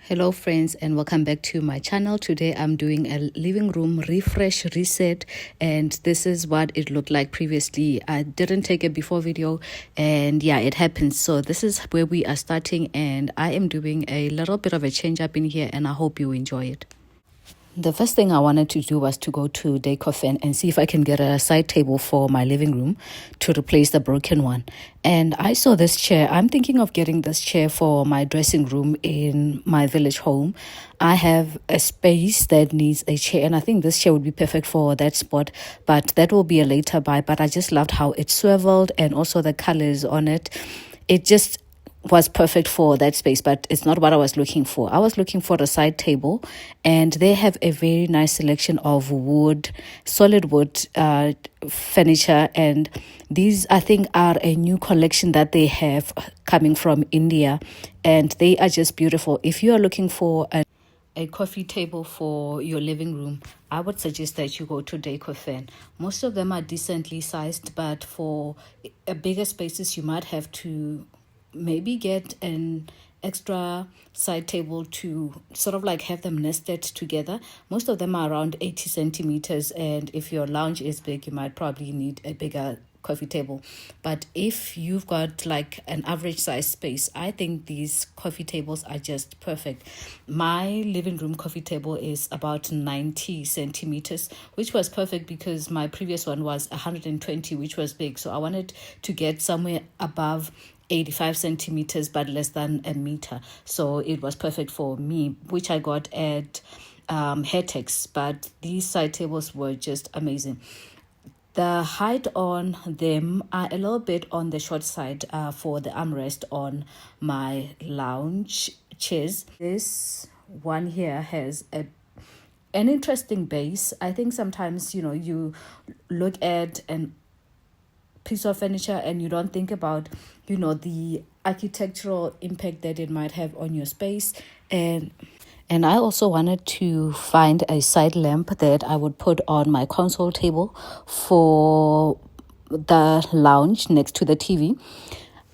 Hello friends, and welcome back to my channel. Today I'm doing a living room refresh reset, and this is what it looked like previously. I didn't take a before video, and yeah, it happens. So this is where we are starting, and I am doing a little bit of a change up in here, and I hope you enjoy it. The first thing I wanted to do was to go to Decofen and see if I can get a side table for my living room to replace the broken one. And I saw this chair. I'm thinking of getting this chair for my dressing room in my village home. I have a space that needs a chair, and I think this chair would be perfect for that spot, but that will be a later buy. But I just loved how it swiveled and also the colors on it. It just was perfect for that space, but it's not what I was looking for. I was looking for a side table, and they have a very nice selection of wood, solid wood furniture, and these I think are a new collection that they have coming from India, and they are just beautiful. If you are looking for a coffee table for your living room, I would suggest that you go to Decofen. Most of them are decently sized, but for a bigger spaces, you might have to maybe get an extra side table to sort of like have them nested together. Most of them are around 80 centimeters, and if your lounge is big, you might probably need a bigger coffee table. But if you've got like an average size space, I think these coffee tables are just perfect. My living room coffee table is about 90 centimeters, which was perfect because my previous one was 120, which was big. So I wanted to get somewhere above 85 centimeters but less than a meter, so it was perfect for me, which I got at Hairtex. But these side tables were just amazing. The height on them are a little bit on the short side for the armrest on my lounge chairs. This one here has an interesting base. I think sometimes you look at an piece of furniture and you don't think about the architectural impact that it might have on your space. And I also wanted to find a side lamp that I would put on my console table for the lounge next to the TV.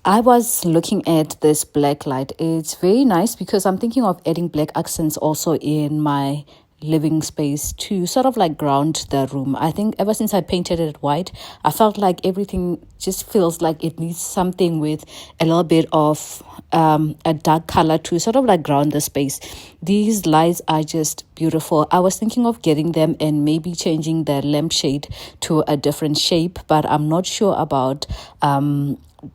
I was looking at this black light. It's very nice because I'm thinking of adding black accents also in my living space to sort of like ground the room. I think ever since I painted it white, I felt like everything just feels like it needs something with a little bit of a dark color to sort of like ground the space. These lights are just beautiful. I was thinking of getting them and maybe changing the lampshade to a different shape, but I'm not sure about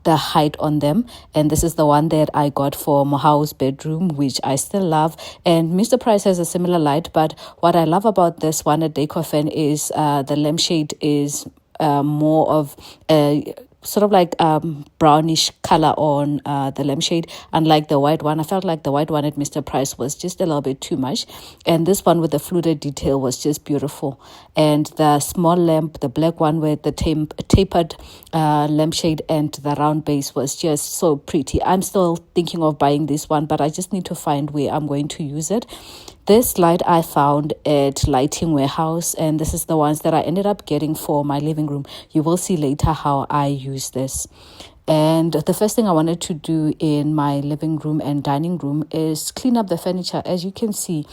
the height on them. And this is the one that I got for Mohao's bedroom, which I still love. And Mr. Price has a similar light, but what I love about this one at Decofen is the lampshade is more of a sort of like brownish color on the lampshade, unlike the white one. I felt like the white one at Mr. Price was just a little bit too much, and this one with the fluted detail was just beautiful. And the small lamp, the black one with the tapered lampshade and the round base, was just so pretty. I'm still thinking of buying this one, but I just need to find where I'm going to use it. This light I found at Lighting Warehouse, and this is the ones that I ended up getting for my living room. You will see later how I use this. And the first thing I wanted to do in my living room and dining room is clean up the furniture. As you can see,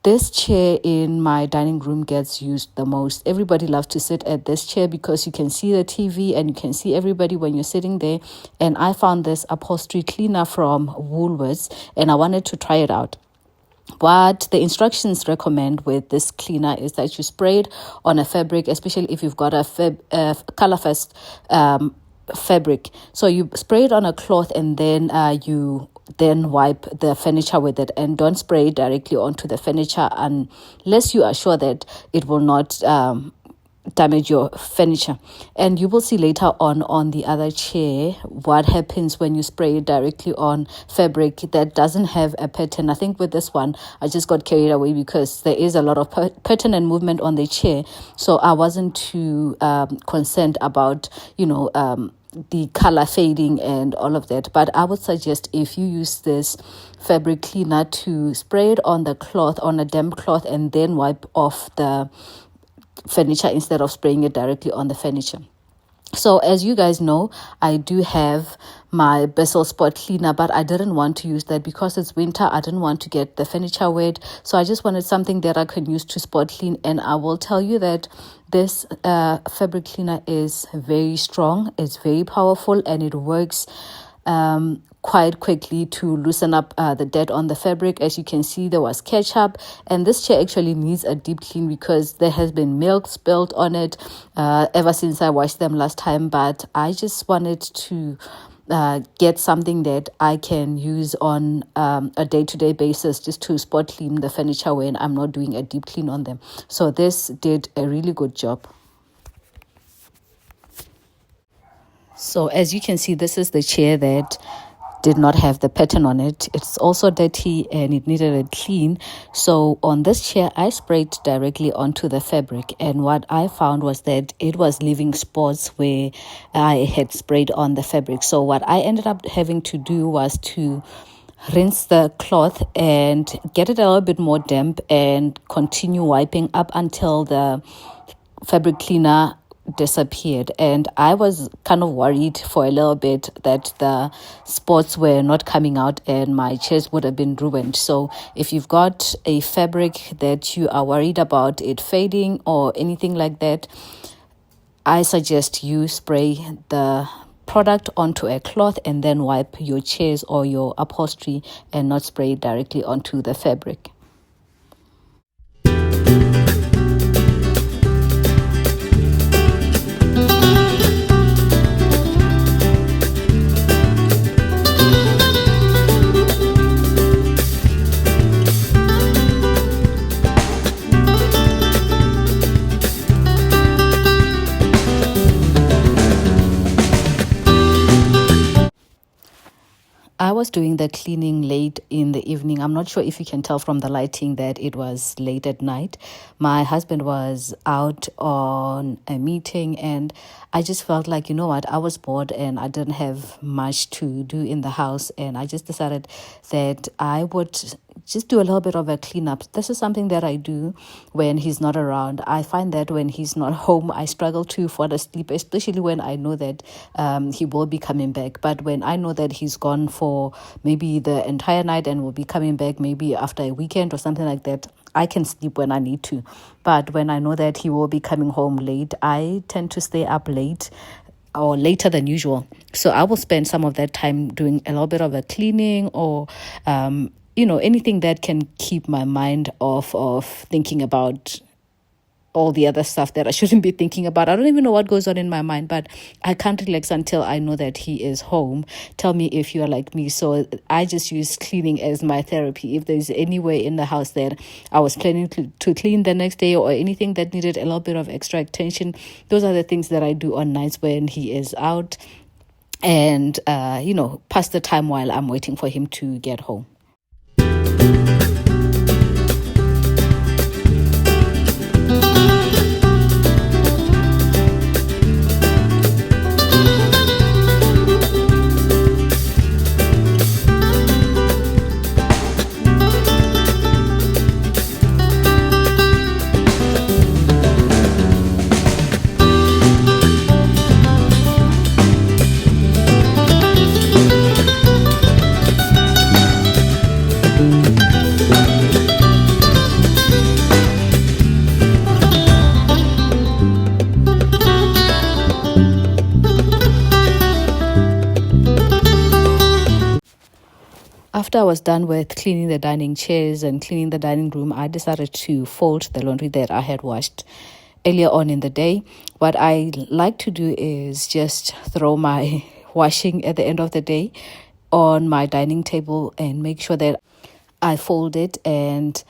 this chair in my dining room gets used the most. Everybody loves to sit at this chair because you can see the TV and you can see everybody when you're sitting there. And I found this upholstery cleaner from Woolworths, and I wanted to try it out. What the instructions recommend with this cleaner is that you spray it on a fabric, especially if you've got a colorfest fabric. So you spray it on a cloth, and then you wipe the furniture with it, and don't spray it directly onto the furniture unless you are sure that it will not damage your furniture. And you will see later on the other chair what happens when you spray it directly on fabric that doesn't have a pattern. I think with this one I just got carried away because there is a lot of pattern and movement on the chair, so I wasn't too concerned about the color fading and all of that. But I would suggest, if you use this fabric cleaner, to spray it on the cloth, on a damp cloth, and then wipe off the furniture instead of spraying it directly on the furniture. So as you guys know, I do have my Bissell spot cleaner, but I didn't want to use that because it's winter. I didn't want to get the furniture wet, so I just wanted something that I can use to spot clean. And I will tell you that this fabric cleaner is very strong, it's very powerful, and it works quite quickly to loosen up the dirt on the fabric. As you can see, there was ketchup, and this chair actually needs a deep clean because there has been milk spilled on it ever since I washed them last time. But I just wanted to get something that I can use on a day-to-day basis, just to spot clean the furniture when I'm not doing a deep clean on them. So this did a really good job. So as you can see, this is the chair that did not have the pattern on it. It's also dirty and it needed a clean. So on this chair, I sprayed directly onto the fabric, and what I found was that it was leaving spots where I had sprayed on the fabric. So what I ended up having to do was to rinse the cloth and get it a little bit more damp and continue wiping up until the fabric cleaner disappeared. And I was kind of worried for a little bit that the spots were not coming out and my chairs would have been ruined. So if you've got a fabric that you are worried about it fading or anything like that, I suggest you spray the product onto a cloth and then wipe your chairs or your upholstery, and not spray directly onto the fabric. I was doing the cleaning late in the evening. I'm not sure if you can tell from the lighting that it was late at night. My husband was out on a meeting, and I just felt like, you know what, I was bored and I didn't have much to do in the house, and I just decided that I would just do a little bit of a cleanup. This is something that I do when he's not around. I find that when he's not home, I struggle to fall asleep, especially when I know that he will be coming back. But when I know that he's gone for maybe the entire night and will be coming back maybe after a weekend or something like that, I can sleep when I need to. But when I know that he will be coming home late, I tend to stay up late or later than usual. So I will spend some of that time doing a little bit of a cleaning, or anything that can keep my mind off of thinking about all the other stuff that I shouldn't be thinking about. I don't even know what goes on in my mind, but I can't relax until I know that he is home. Tell me if you are like me. So I just use cleaning as my therapy. If there's anywhere in the house that I was planning to clean the next day, or anything that needed a little bit of extra attention, those are the things that I do on nights when he is out, and pass the time while I'm waiting for him to get home. After I was done with cleaning the dining chairs and cleaning the dining room, I decided to fold the laundry that I had washed earlier on in the day. What I like to do is just throw my washing at the end of the day on my dining table and make sure that I fold it. And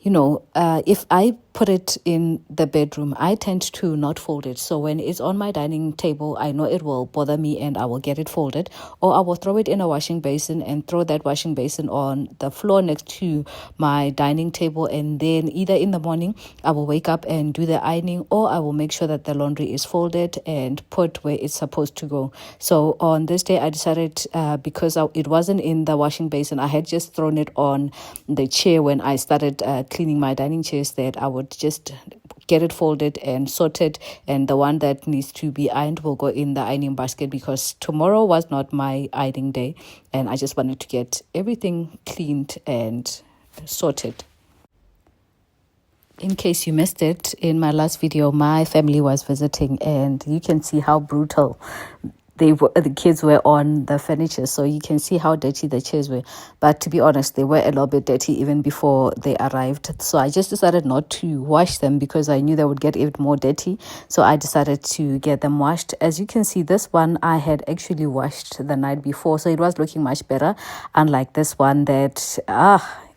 if I put it in the bedroom, I tend to not fold it. So when it's on my dining table, I know it will bother me and I will get it folded, or I will throw it in a washing basin and throw that washing basin on the floor next to my dining table. And then either in the morning, I will wake up and do the ironing, or I will make sure that the laundry is folded and put where it's supposed to go. So on this day, I decided because it wasn't in the washing basin, I had just thrown it on the chair when I started cleaning my dining chairs, that I would just get it folded and sorted, and the one that needs to be ironed will go in the ironing basket, because tomorrow was not my ironing day and I just wanted to get everything cleaned and sorted. In case you missed it, in my last video, my family was visiting, and you can see how brutal the kids were on the furniture, so you can see how dirty the chairs were. But to be honest, they were a little bit dirty even before they arrived, so I just decided not to wash them because I knew they would get even more dirty. So I decided to get them washed. As you can see, this one I had actually washed the night before, so it was looking much better, unlike this one that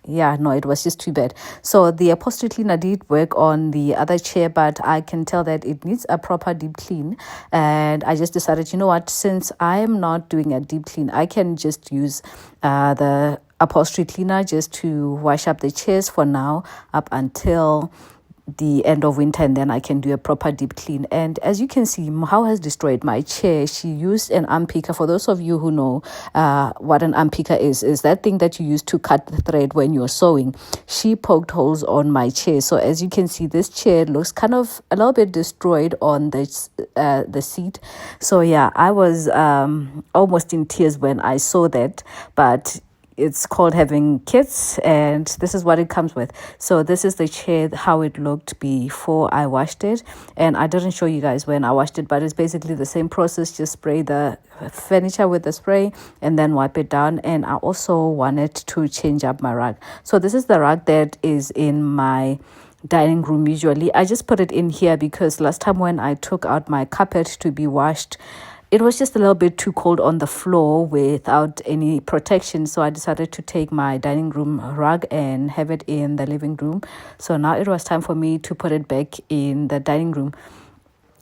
yeah, no, it was just too bad. So the upholstery cleaner did work on the other chair, but I can tell that it needs a proper deep clean. And I just decided, you know what, since I'm not doing a deep clean, I can just use the upholstery cleaner just to wash up the chairs for now up until the end of winter, and then I can do a proper deep clean. And as you can see, Mahau has destroyed my chair. She used an unpicker. For those of you who know what an unpicker is that thing that you use to cut the thread when you're sewing. She poked holes on my chair, so as you can see, this chair looks kind of a little bit destroyed on the seat. So yeah, I was almost in tears when I saw that, but it's called having kids, and this is what it comes with. So this is the chair, how it looked before I washed it, and I didn't show you guys when I washed it, but it's basically the same process. Just spray the furniture with the spray and then wipe it down. And I also wanted to change up my rug. So this is the rug that is in my dining room. Usually I just put it in here because last time when I took out my carpet to be washed, it was just a little bit too cold on the floor without any protection. So I decided to take my dining room rug and have it in the living room. So now it was time for me to put it back in the dining room.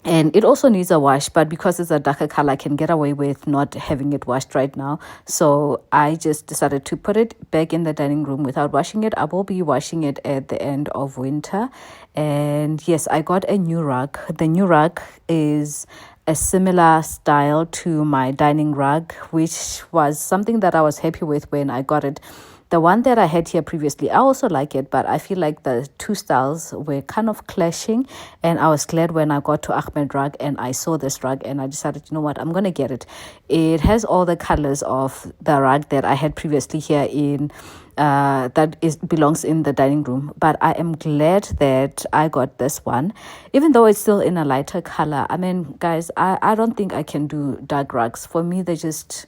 And it also needs a wash, but because it's a darker color, I can get away with not having it washed right now. So I just decided to put it back in the dining room without washing it. I will be washing it at the end of winter. And yes, I got a new rug. The new rug is a similar style to my dining rug, which was something that I was happy with when I got it. The one that I had here previously, I also like it, but I feel like the two styles were kind of clashing, and I was glad when I got to Ahmed Rug and I saw this rug and I decided, you know what, I'm going to get it. It has all the colors of the rug that I had previously here in belongs in the dining room, but I am glad that I got this one, even though it's still in a lighter color. I mean, guys, I don't think I can do dark rugs. For me, they're just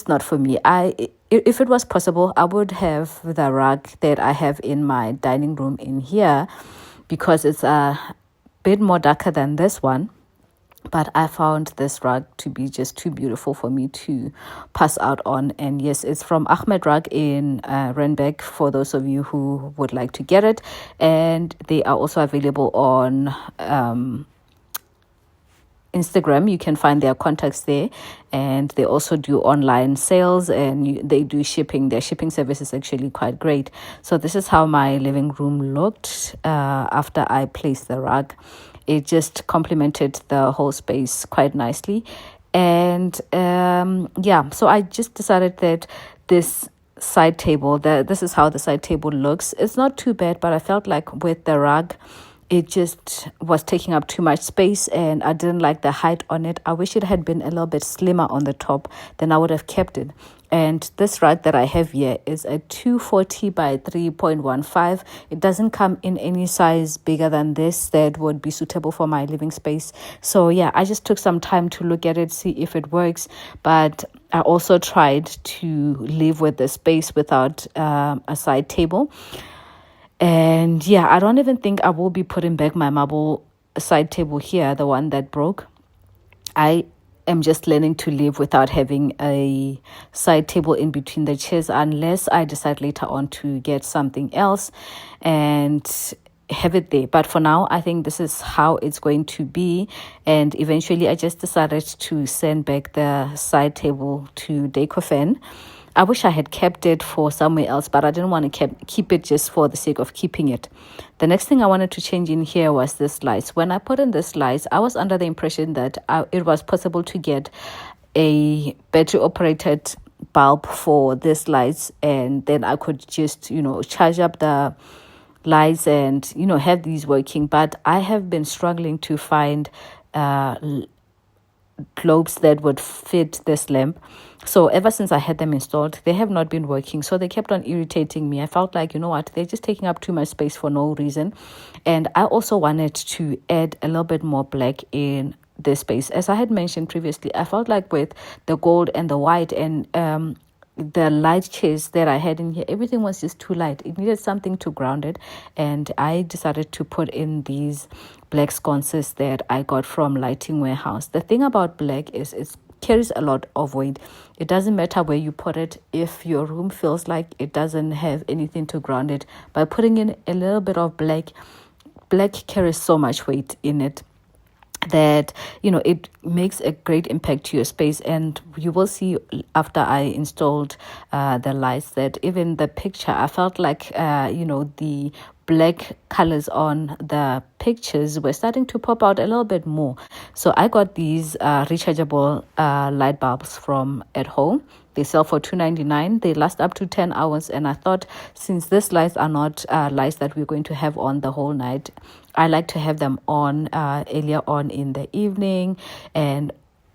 not for me. If it was possible, I would have the rug that I have in my dining room in here, because it's a bit more darker than this one. But I found this rug to be just too beautiful for me to pass out on. And yes, it's from Ahmed Rug in Randburg, for those of you who would like to get it. And they are also available on Instagram. You can find their contacts there, and they also do online sales, and they do shipping. Their shipping service is actually quite great. So this is how my living room looked after I placed the rug. It just complemented the whole space quite nicely. And yeah, so I just decided that this side table, this is how the side table looks. It's not too bad, but I felt like with the rug, it just was taking up too much space, and I didn't like the height on it. I wish it had been a little bit slimmer on the top, then I would have kept it. And this rug that I have here is a 240 by 3.15. It doesn't come in any size bigger than this that would be suitable for my living space. So yeah, I just took some time to look at it, see if it works. But I also tried to live with the space without a side table. And yeah, I don't even think I will be putting back my marble side table here, the one that broke. I am just learning to live without having a side table in between the chairs, unless I decide later on to get something else and have it there. But for now, I think this is how it's going to be. And eventually I just decided to send back the side table to Decofen. I wish I had kept it for somewhere else, but I didn't want to keep it just for the sake of keeping it. The next thing I wanted to change in here was this lights. When I put in this lights, I was under the impression that it was possible to get a battery operated bulb for this lights, and then I could just, charge up the lights and have these working, but I have been struggling to find globes that would fit this lamp. So ever since I had them installed, they have not been working. So they kept on irritating me. I felt like, what, they're just taking up too much space for no reason. And I also wanted to add a little bit more black in this space. As I had mentioned previously, I felt like with the gold and the white and the light chairs that I had in here, everything was just too light. It needed something to ground it, and I decided to put in these black sconces that I got from Lighting Warehouse. The thing about black is it carries a lot of weight. It doesn't matter where you put it. If your room feels like it doesn't have anything to ground it, by putting in a little bit of black carries so much weight in it that it makes a great impact to your space. And you will see after I installed the lights that even the picture, I felt like the black colors on the pictures were starting to pop out a little bit more. So I got these rechargeable light bulbs from at home. They sell for $2.99. They last up to 10 hours. And I thought, since these lights are not lights that we're going to have on the whole night, I like to have them on earlier on in the evening and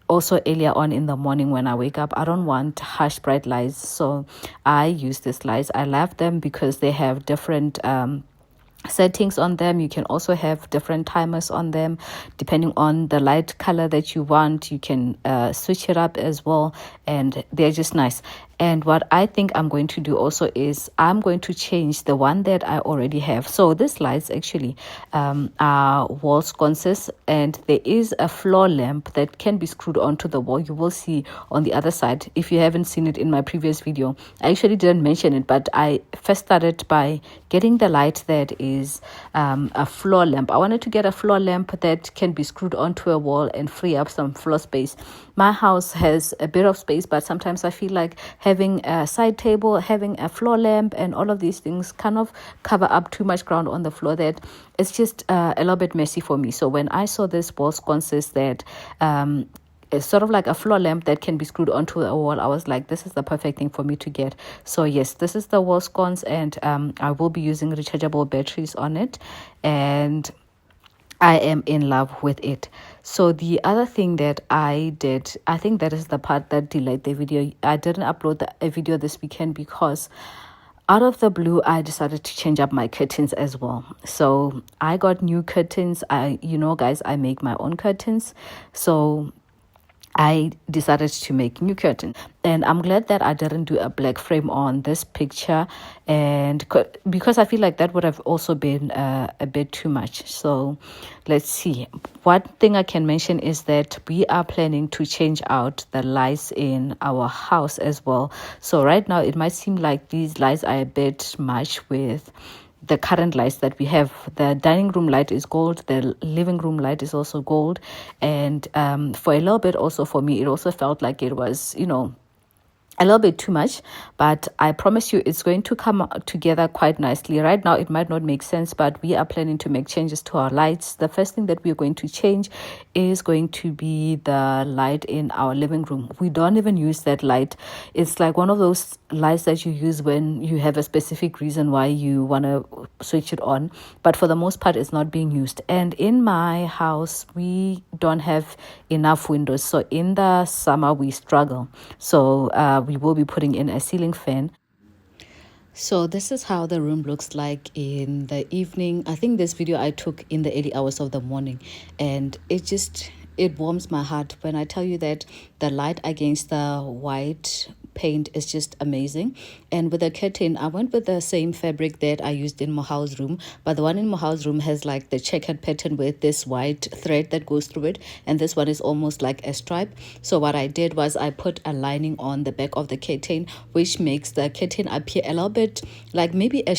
also earlier on in the morning when I wake up. I don't want harsh bright lights, so I use these lights. I love them because they have different settings on them. You can also have different timers on them depending on the light color that you want. You can switch it up as well, and they're just nice. And what I think I'm going to do also is I'm going to change the one that I already have. So these lights actually are wall sconces, and there is a floor lamp that can be screwed onto the wall. You will see on the other side. If you haven't seen it in my previous video, I actually didn't mention it, but I first started by getting the light that is a floor lamp. I wanted to get a floor lamp that can be screwed onto a wall and free up some floor space. My house has a bit of space, but sometimes I feel like having a side table, having a floor lamp, and all of these things kind of cover up too much ground on the floor that it's just a little bit messy for me. So when I saw this wall sconces that it's sort of like a floor lamp that can be screwed onto a wall, I was like, this is the perfect thing for me to get. So yes, this is the wall sconce, and I will be using rechargeable batteries on it, and I am in love with it. So the other thing that I did, I think that is the part that delayed the video. I didn't upload a video this weekend because out of the blue, I decided to change up my curtains as well. So I got new curtains. Guys, I make my own curtains. So I decided to make new curtains, and I'm glad that I didn't do a black frame on this picture, and because I feel like that would have also been a bit too much. So let's see. One thing I can mention is that we are planning to change out the lights in our house as well. So right now it might seem like these lights are a bit much with the current lights that we have. The dining room light is gold, the living room light is also gold, and for a little bit also for me, it also felt like it was a little bit too much, but I promise you it's going to come together quite nicely. Right now it might not make sense, but we are planning to make changes to our lights. The first thing that we're going to change is going to be the light in our living room. We don't even use that light. It's like one of those lights that you use when you have a specific reason why you want to switch it on, but for the most part it's not being used. And in my house we don't have enough windows, so in the summer we struggle. So we will be putting in a ceiling fan. So this is how the room looks like in the evening. I think this video I took in the early hours of the morning, and it warms my heart when I tell you that the light against the white paint is just amazing. And with the curtain, I went with the same fabric that I used in Mohal's room, but the one in Mohal's room has like the checkered pattern with this white thread that goes through it, and this one is almost like a stripe. So what I did was I put a lining on the back of the curtain, which makes the curtain appear a little bit like maybe a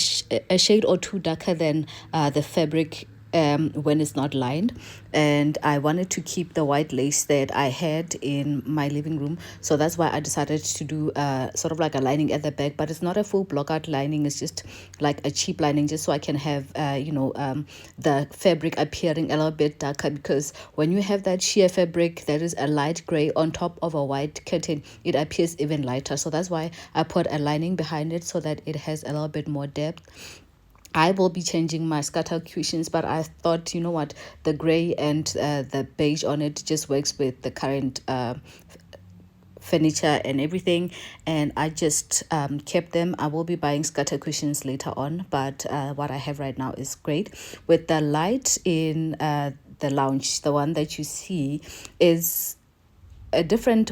shade or two darker than the fabric when it's not lined. And I wanted to keep the white lace that I had in my living room, so that's why I decided to do sort of like a lining at the back, but it's not a full block out lining. It's just like a cheap lining, just so I can have the fabric appearing a little bit darker, because when you have that sheer fabric that is a light gray on top of a white curtain, it appears even lighter. So that's why I put a lining behind it, so that it has a little bit more depth. I will be changing my scatter cushions, but I thought, you know what, the gray and the beige on it just works with the current furniture and everything, and I just kept them. I will be buying scatter cushions later on, but what I have right now is great. With the light in the lounge, the one that you see is a different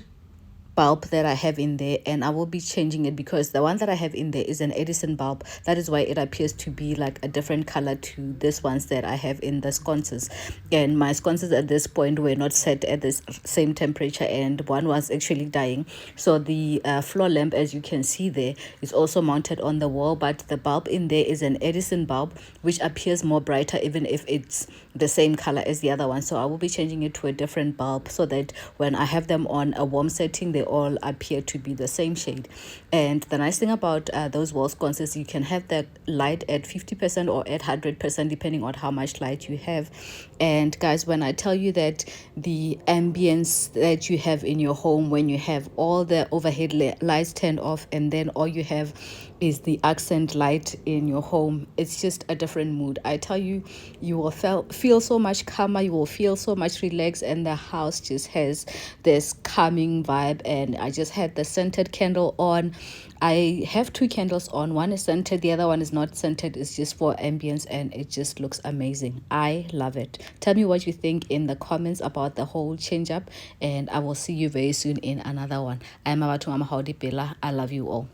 bulb that I have in there, and I will be changing it because the one that I have in there is an Edison bulb. That is why it appears to be like a different color to this ones that I have in the sconces. And my sconces at this point were not set at the same temperature, and one was actually dying. So the floor lamp, as you can see there, is also mounted on the wall, but the bulb in there is an Edison bulb, which appears more brighter even if it's the same color as the other one. So I will be changing it to a different bulb so that when I have them on a warm setting, they all appear to be the same shade. And the nice thing about those wall sconces, you can have the light at 50% or at 100% depending on how much light you have. And guys, when I tell you that the ambience that you have in your home when you have all the overhead lights turned off and then all you have is the accent light in your home, it's just a different mood. I tell you, you will feel so much calmer, you will feel so much relaxed, and the house just has this calming vibe. And I just had the scented candle on. I have two candles on, one is scented, the other one is not scented, it's just for ambience, and it just looks amazing. I love it. Tell me what you think in the comments about the whole change up, and I will see you very soon in another one. I'm Abatungama Haudipela. I love you all.